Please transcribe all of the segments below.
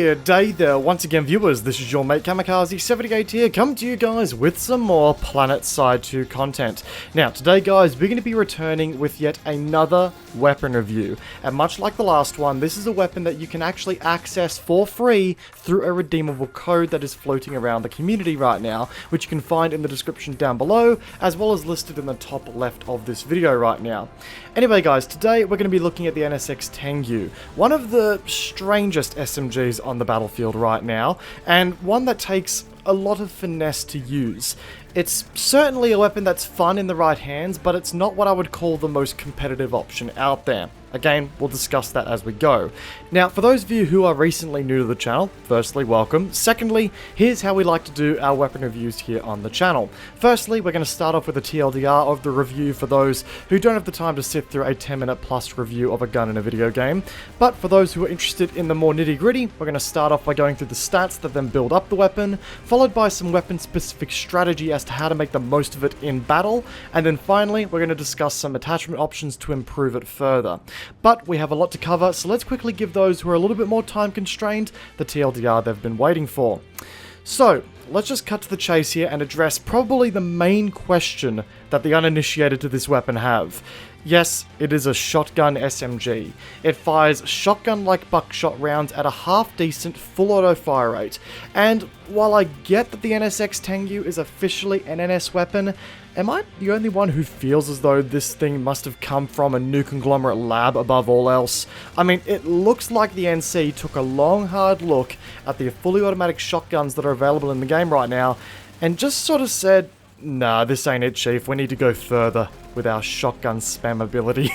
Good day there, once again viewers, this is your mate Kamikaze78 here, coming to you guys with some more Planetside 2 content. Now today guys, we're going to be returning with yet another weapon review, and much like the last one, this is a weapon that you can actually access for free through a redeemable code that is floating around the community right now, which you can find in the description down below, as well as listed in the top left of this video right now. Anyway guys, today we're going to be looking at the NSX Tengu, one of the strangest SMGs on the battlefield right now, and one that takes a lot of finesse to use. It's certainly a weapon that's fun in the right hands, but it's not what I would call the most competitive option out there. Again, we'll discuss that as we go. Now, for those of you who are recently new to the channel, firstly, welcome. Secondly, here's how we like to do our weapon reviews here on the channel. Firstly, we're going to start off with a TLDR of the review for those who don't have the time to sit through a 10-minute plus review of a gun in a video game. But for those who are interested in the more nitty-gritty, we're going to start off by going through the stats that then build up the weapon, followed by some weapon-specific strategy as to how to make the most of it in battle, and then finally, we're going to discuss some attachment options to improve it further. But we have a lot to cover, so let's quickly give those who are a little bit more time constrained the TLDR they've been waiting for. So, let's just cut to the chase here and address probably the main question that the uninitiated to this weapon have. Yes, it is a shotgun SMG. It fires shotgun-like buckshot rounds at a half-decent full auto fire rate. And while I get that the NSX Tengu is officially an NS weapon, am I the only one who feels as though this thing must have come from a new conglomerate lab above all else? I mean, it looks like the NC took a long hard look at the fully automatic shotguns that are available in the game right now, and just sort of said, nah, this ain't it, Chief, we need to go further with our shotgun spam ability.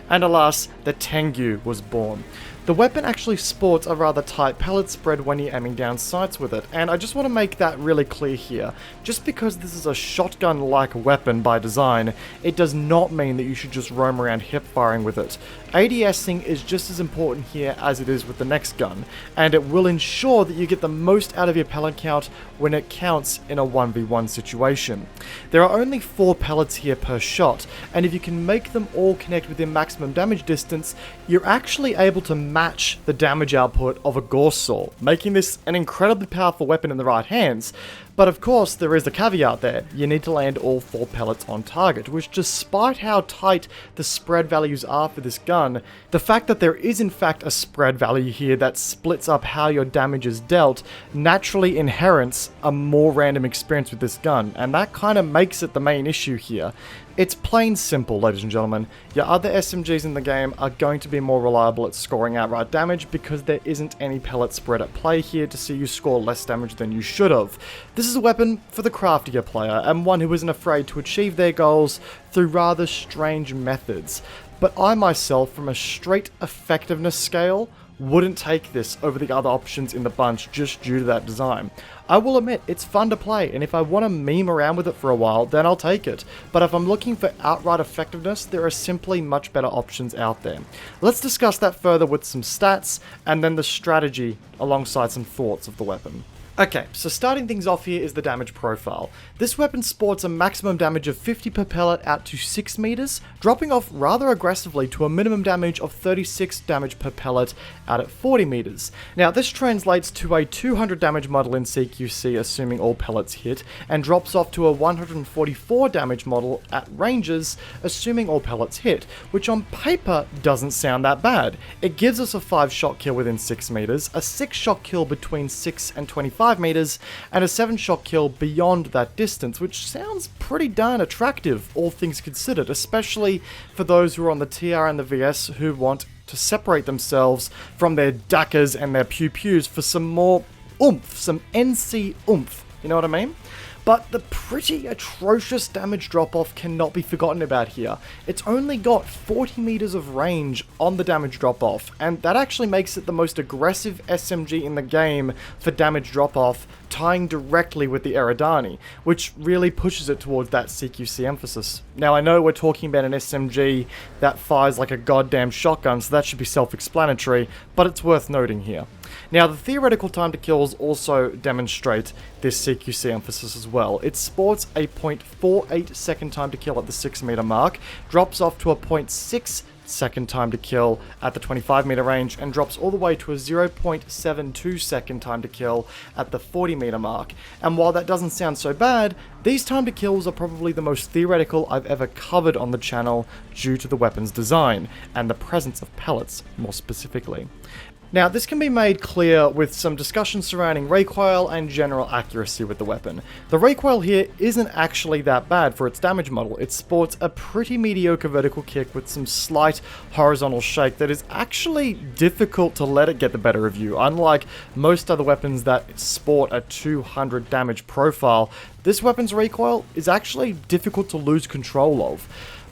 And alas, the Tengu was born. The weapon actually sports a rather tight pellet spread when you're aiming down sights with it, and I just want to make that really clear here. Just because this is a shotgun-like weapon by design, it does not mean that you should just roam around hip-firing with it. ADSing is just as important here as it is with the next gun, and it will ensure that you get the most out of your pellet count when it counts in a 1v1 situation. There are only 4 pellets here per shot, and if you can make them all connect within maximum damage distance, you're actually able to match the damage output of a Gauss saw, making this an incredibly powerful weapon in the right hands. But of course, there is a caveat there. You need to land all 4 pellets on target, which despite how tight the spread values are for this gun, the fact that there is in fact a spread value here that splits up how your damage is dealt naturally inherits a more random experience with this gun, and that kind of makes it the main issue here. It's plain simple, ladies and gentlemen. Your other SMGs in the game are going to be more reliable at scoring outright damage because there isn't any pellet spread at play here to see you score less damage than you should have. This is a weapon for the craftier player, and one who isn't afraid to achieve their goals through rather strange methods. But I myself, from a straight effectiveness scale, wouldn't take this over the other options in the bunch just due to that design. I will admit, it's fun to play, and if I want to meme around with it for a while, then I'll take it. But if I'm looking for outright effectiveness, there are simply much better options out there. Let's discuss that further with some stats, and then the strategy alongside some thoughts of the weapon. Okay, so starting things off here is the damage profile. This weapon sports a maximum damage of 50 per pellet out to 6 meters, dropping off rather aggressively to a minimum damage of 36 damage per pellet out at 40 meters. Now this translates to a 200 damage model in CQC assuming all pellets hit, and drops off to a 144 damage model at ranges assuming all pellets hit, which on paper doesn't sound that bad. It gives us a 5-shot kill within 6 meters, a 6-shot kill between 6 and 25 meters, and a 7-shot kill beyond that distance, which sounds pretty darn attractive, all things considered, especially for those who are on the TR and the VS who want to separate themselves from their dackers and their pew-pews for some more oomph, some NC oomph, you know what I mean? But the pretty atrocious damage drop-off cannot be forgotten about here. It's only got 40 meters of range on the damage drop-off, and that actually makes it the most aggressive SMG in the game for damage drop-off, tying directly with the Eridani, which really pushes it towards that CQC emphasis. Now I know we're talking about an SMG that fires like a goddamn shotgun, so that should be self-explanatory, but it's worth noting here. Now, the theoretical time to kills also demonstrate this CQC emphasis as well. It sports a 0.48 second time to kill at the 6 meter mark, drops off to a 0.6 second time to kill at the 25 meter range, and drops all the way to a 0.72 second time to kill at the 40 meter mark. And while that doesn't sound so bad, these time to kills are probably the most theoretical I've ever covered on the channel due to the weapon's design, and the presence of pellets more specifically. Now, this can be made clear with some discussion surrounding recoil and general accuracy with the weapon. The recoil here isn't actually that bad for its damage model. It sports a pretty mediocre vertical kick with some slight horizontal shake that is actually difficult to let it get the better of you. Unlike most other weapons that sport a 200 damage profile, this weapon's recoil is actually difficult to lose control of.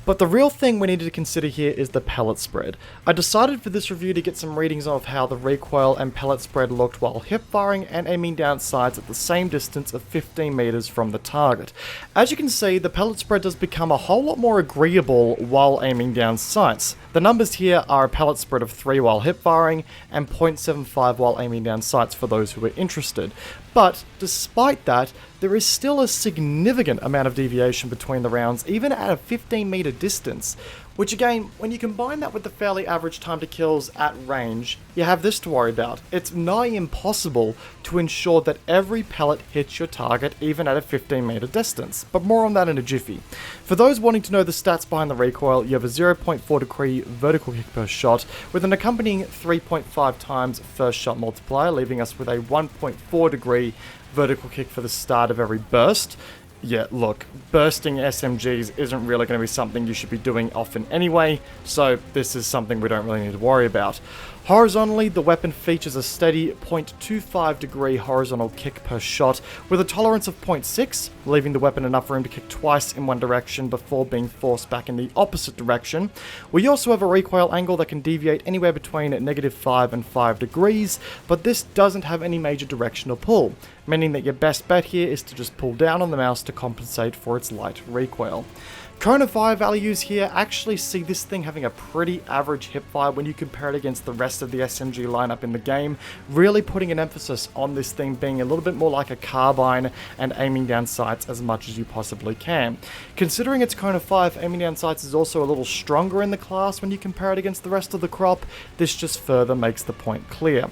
But the real thing we needed to consider here is the pellet spread. I decided for this review to get some readings of how the recoil and pellet spread looked while hip firing and aiming down sights at the same distance of 15 meters from the target. As you can see, the pellet spread does become a whole lot more agreeable while aiming down sights. The numbers here are a pellet spread of 3 while hip firing and 0.75 while aiming down sights for those who are interested. But despite that, there is still a significant amount of deviation between the rounds, even at a 15 meter distance. Which again, when you combine that with the fairly average time to kills at range, you have this to worry about. It's nigh impossible to ensure that every pellet hits your target even at a 15 meter distance, but more on that in a jiffy. For those wanting to know the stats behind the recoil, you have a 0.4 degree vertical kick per shot with an accompanying 3.5 times first shot multiplier, leaving us with a 1.4 degree vertical kick for the start of every burst. Yeah, look, bursting SMGs isn't really going to be something you should be doing often anyway, so this is something we don't really need to worry about. Horizontally, the weapon features a steady 0.25 degree horizontal kick per shot with a tolerance of 0.6, leaving the weapon enough room to kick twice in one direction before being forced back in the opposite direction. We also have a recoil angle that can deviate anywhere between -5 and 5 degrees, but this doesn't have any major directional pull, meaning that your best bet here is to just pull down on the mouse to compensate for its light recoil. Cone of fire values here actually see this thing having a pretty average hipfire when you compare it against the rest of the SMG lineup in the game, really putting an emphasis on this thing being a little bit more like a carbine and aiming down sights as much as you possibly can. Considering its cone of fire for aiming down sights is also a little stronger in the class when you compare it against the rest of the crop, this just further makes the point clear.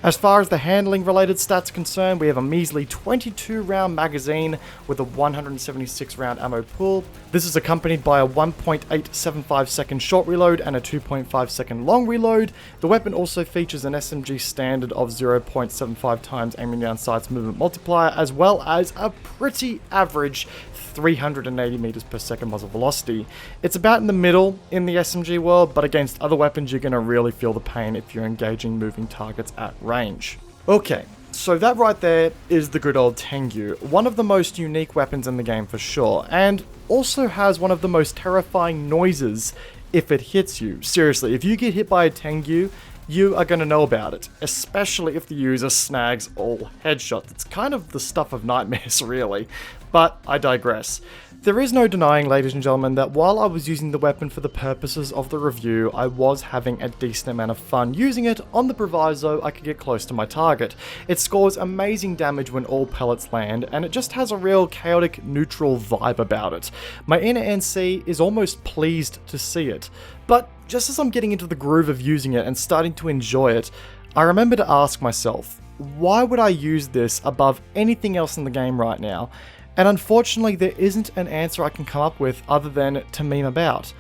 As far as the handling related stats are concerned, we have a measly 22 round magazine with a 176 round ammo pool. This is accompanied by a 1.875 second short reload and a 2.5 second long reload. The weapon also features an SMG standard of 0.75 times aiming down sights movement multiplier, as well as a pretty average 380 meters per second muzzle velocity. It's about in the middle in the SMG world, but against other weapons you're going to really feel the pain if you're engaging moving targets at range. Okay, so that right there is the good old Tengu, one of the most unique weapons in the game for sure, and also has one of the most terrifying noises if it hits you. Seriously, if you get hit by a Tengu, you are going to know about it, especially if the user snags all headshots. It's kind of the stuff of nightmares, really. But I digress. There is no denying, ladies and gentlemen, that while I was using the weapon for the purposes of the review, I was having a decent amount of fun using it on the proviso I could get close to my target. It scores amazing damage when all pellets land, and it just has a real chaotic, neutral vibe about it. My inner NC is almost pleased to see it. But just as I'm getting into the groove of using it and starting to enjoy it, I remember to ask myself, why would I use this above anything else in the game right now? And unfortunately, there isn't an answer I can come up with other than to meme about.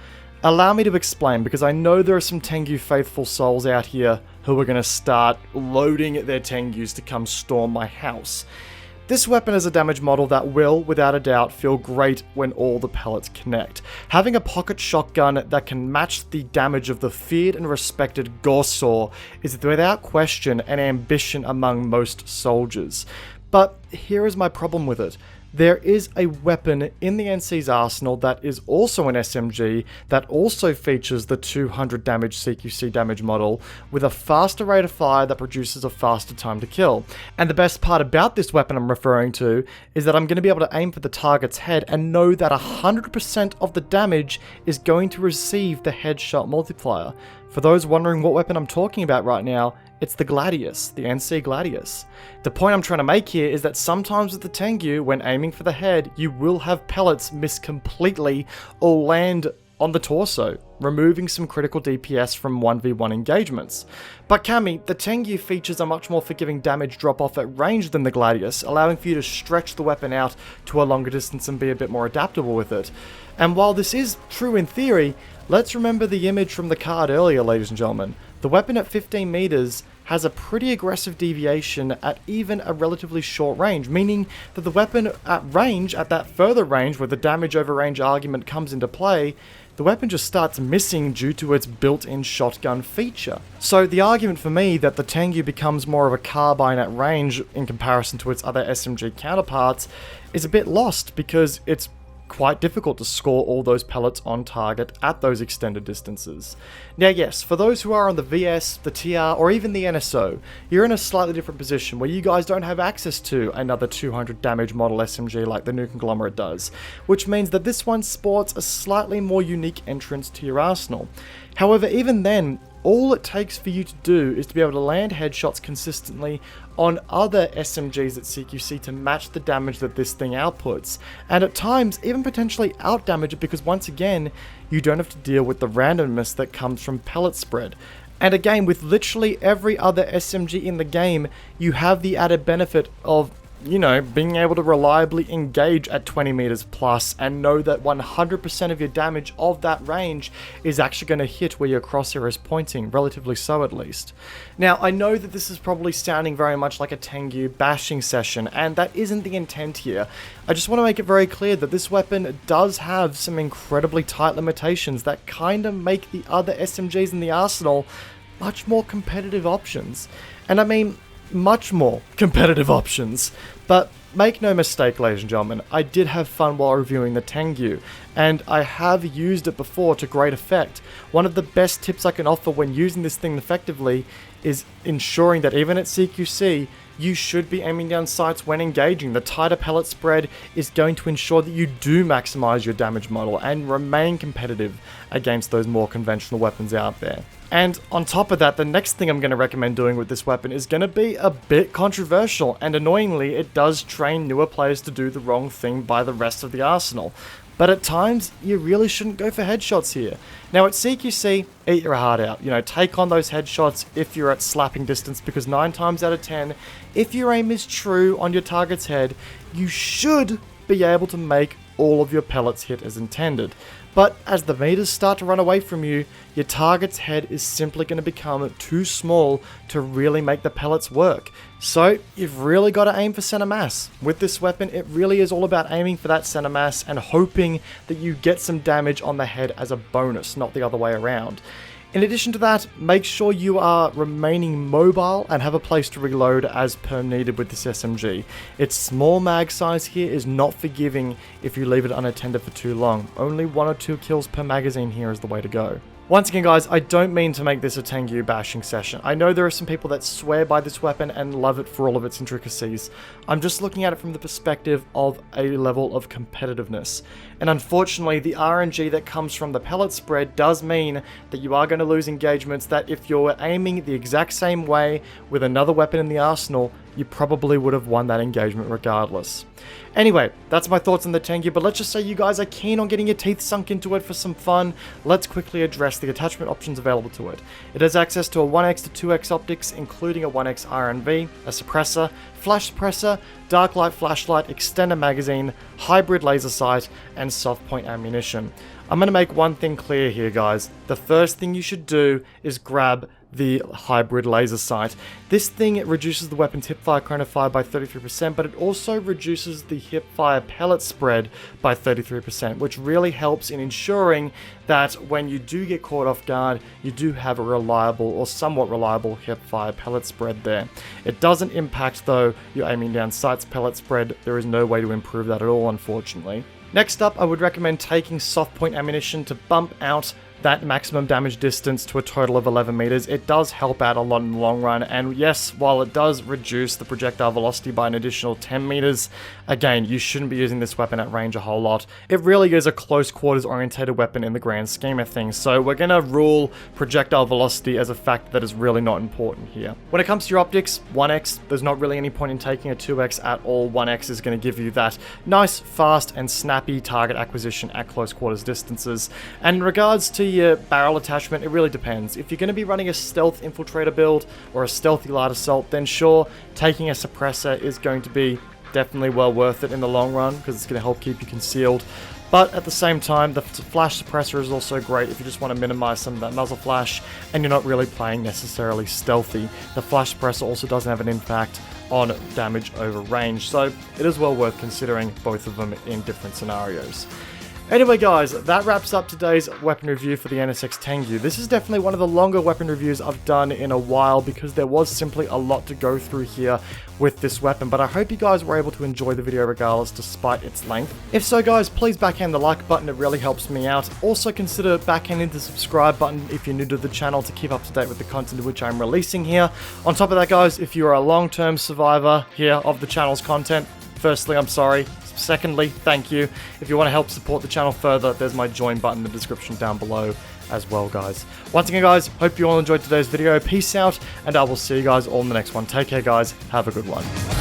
Allow me to explain, because I know there are some Tengu faithful souls out here who are going to start loading their Tengus to come storm my house. This weapon is a damage model that will, without a doubt, feel great when all the pellets connect. Having a pocket shotgun that can match the damage of the feared and respected Gorsaw is without question an ambition among most soldiers. But here is my problem with it. There is a weapon in the NC's arsenal that is also an SMG that also features the 200 damage CQC damage model with a faster rate of fire that produces a faster time to kill. And the best part about this weapon I'm referring to is that I'm going to be able to aim for the target's head and know that 100% of the damage is going to receive the headshot multiplier. For those wondering what weapon I'm talking about right now, It's the Gladius, the NC Gladius. The point I'm trying to make here is that sometimes with the Tengu, when aiming for the head, you will have pellets miss completely or land on the torso, removing some critical DPS from 1v1 engagements. But Cami, the Tengu features a much more forgiving damage drop-off at range than the Gladius, allowing for you to stretch the weapon out to a longer distance and be a bit more adaptable with it. And while this is true in theory, let's remember the image from the card earlier, ladies and gentlemen. The weapon at 15 meters has a pretty aggressive deviation at even a relatively short range, meaning that the weapon at range, at that further range where the damage over range argument comes into play, the weapon just starts missing due to its built-in shotgun feature. So the argument for me that the Tengu becomes more of a carbine at range in comparison to its other SMG counterparts is a bit lost, because it's quite difficult to score all those pellets on target at those extended distances. Now yes, for those who are on the VS, the TR, or even the NSO, you're in a slightly different position where you guys don't have access to another 200 damage model SMG like the new Conglomerate does, which means that this one sports a slightly more unique entrance to your arsenal. However, even then, all it takes for you to do is to be able to land headshots consistently on other SMGs at CQC to match the damage that this thing outputs, and at times even potentially outdamage it, because once again, you don't have to deal with the randomness that comes from pellet spread. And again, with literally every other SMG in the game, you have the added benefit of, you know, being able to reliably engage at 20 meters plus and know that 100% of your damage of that range is actually going to hit where your crosshair is pointing, relatively so at least. Now, I know that this is probably sounding very much like a Tengu bashing session, and that isn't the intent here. I just want to make it very clear that this weapon does have some incredibly tight limitations that kind of make the other SMGs in the arsenal much more competitive options. And I mean, much more competitive options. But make no mistake, ladies and gentlemen, I did have fun while reviewing the Tengu, and I have used it before to great effect. One of the best tips I can offer when using this thing effectively is ensuring that even at CQC, you should be aiming down sights when engaging. The tighter pellet spread is going to ensure that you do maximize your damage model and remain competitive against those more conventional weapons out there. And on top of that, the next thing I'm going to recommend doing with this weapon is going to be a bit controversial, and annoyingly, it does train newer players to do the wrong thing by the rest of the arsenal. But at times, you really shouldn't go for headshots here. Now at CQC, eat your heart out. You know, take on those headshots if you're at slapping distance, because 9 times out of 10, if your aim is true on your target's head, you should be able to make all of your pellets hit as intended. But as the meters start to run away from you, your target's head is simply going to become too small to really make the pellets work. So you've really got to aim for center mass. With this weapon, it really is all about aiming for that center mass and hoping that you get some damage on the head as a bonus, not the other way around. In addition to that, make sure you are remaining mobile and have a place to reload as per needed with this SMG. Its small mag size here is not forgiving if you leave it unattended for too long. Only 1 or 2 kills per magazine here is the way to go. Once again guys, I don't mean to make this a Tengu bashing session. I know there are some people that swear by this weapon and love it for all of its intricacies. I'm just looking at it from the perspective of a level of competitiveness. And unfortunately, the RNG that comes from the pellet spread does mean that you are going to lose engagements that if you're aiming the exact same way with another weapon in the arsenal, you probably would have won that engagement regardless. Anyway, that's my thoughts on the Tengu, but let's just say you guys are keen on getting your teeth sunk into it for some fun. Let's quickly address the attachment options available to it. It has access to a 1x to 2x optics, including a 1x RNV, a suppressor, flash suppressor, dark light flashlight, extender magazine, hybrid laser sight, and soft point ammunition. I'm going to make one thing clear here, guys. The first thing you should do is grab the hybrid laser sight. This thing, it reduces the weapon's hipfire cone of fire by 33%, but it also reduces the hipfire pellet spread by 33%, which really helps in ensuring that when you do get caught off guard, you do have a reliable or somewhat reliable hipfire pellet spread there. It doesn't impact, though, your aiming down sights pellet spread. There is no way to improve that at all, unfortunately. Next up, I would recommend taking soft point ammunition to bump out that maximum damage distance to a total of 11 meters. It does help out a lot in the long run, and yes, while it does reduce the projectile velocity by an additional 10 meters, again, you shouldn't be using this weapon at range a whole lot. It really is a close quarters orientated weapon in the grand scheme of things, so we're gonna rule projectile velocity as a fact that is really not important here. When it comes to your optics, 1x, there's not really any point in taking a 2x at all. 1x is going to give you that nice, fast, and snappy target acquisition at close quarters distances. And in regards to your barrel attachment, it really depends. If you're going to be running a stealth infiltrator build or a stealthy light assault, then sure, taking a suppressor is going to be definitely well worth it in the long run because it's going to help keep you concealed. But at the same time, the flash suppressor is also great if you just want to minimize some of that muzzle flash and you're not really playing necessarily stealthy. The flash suppressor also doesn't have an impact on damage over range, so it is well worth considering both of them in different scenarios. Anyway guys, that wraps up today's weapon review for the NSX Tengu. This is definitely one of the longer weapon reviews I've done in a while because there was simply a lot to go through here with this weapon, but I hope you guys were able to enjoy the video regardless despite its length. If so guys, please backhand the like button, it really helps me out. Also consider backhanding the subscribe button if you're new to the channel to keep up to date with the content which I'm releasing here. On top of that guys, if you are a long-term survivor here of the channel's content, firstly, I'm sorry. Secondly, thank you. If you want to help support the channel further, there's my join button in the description down below as well, guys. Once again, guys, hope you all enjoyed today's video. Peace out, and I will see you guys all in the next one. Take care, guys. Have a good one.